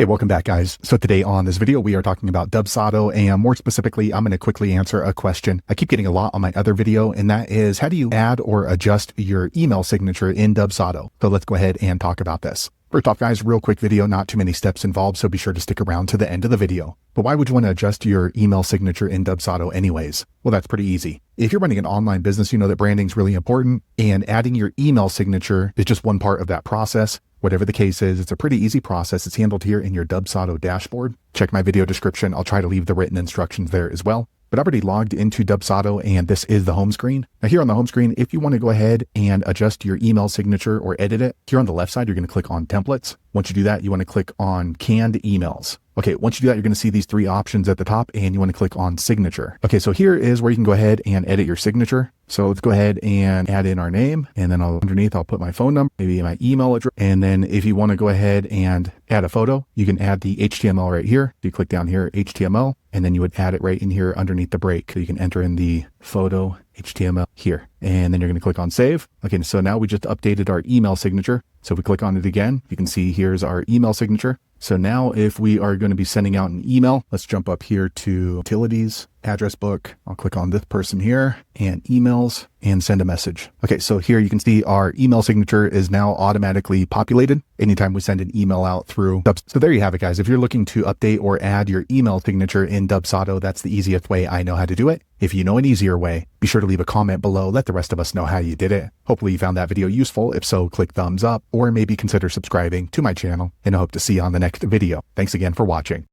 Hey, welcome back, guys. So today on this video, we are talking about Dubsado, and more specifically, I'm going to quickly answer a question I keep getting a lot on my other video, and that is, how do you add or adjust your email signature in Dubsado? So let's go ahead and talk about this. First off, guys, real quick video, not too many steps involved, so be sure to stick around to the end of the video. But why would you want to adjust your email signature in Dubsado anyways? Well, that's pretty easy. If you're running an online business, you know that branding is really important, and adding your email signature is just one part of that process. Whatever the case is, it's a pretty easy process. It's handled here in your Dubsado dashboard. Check my video description. I'll try to leave the written instructions there as well. But I've already logged into Dubsado, and this is the home screen. Now here on the home screen, if you want to go ahead and adjust your email signature or edit it, here on the left side, you're going to click on templates. Once you do that, you want to click on canned emails. Okay, once you do that, you're going to see these three options at the top, and you want to click on signature. Okay, so here is where you can go ahead and edit your signature. So let's go ahead and add in our name, and then underneath I'll put my phone number, maybe my email address. And then if you want to go ahead and add a photo, you can add the HTML right here. You click down here, HTML, and then you would add it right in here underneath the break. So you can enter in the photo HTML here, and then you're going to click on save. Okay, so now we just updated our email signature. So if we click on it again, you can see here's our email signature. So now if we are going to be sending out an email, let's jump up here to utilities, address book. I'll click on this person here and emails and send a message. Okay, so here you can see our email signature is now automatically populated anytime we send an email out through Dubsado. So there you have it, guys. If you're looking to update or add your email signature in Dubsado, that's the easiest way I know how to do it. If you know an easier way, be sure to leave a comment below. Let the rest of us know how you did it. Hopefully you found that video useful. If so, click thumbs up or maybe consider subscribing to my channel, and I hope to see you on the next video. Thanks again for watching.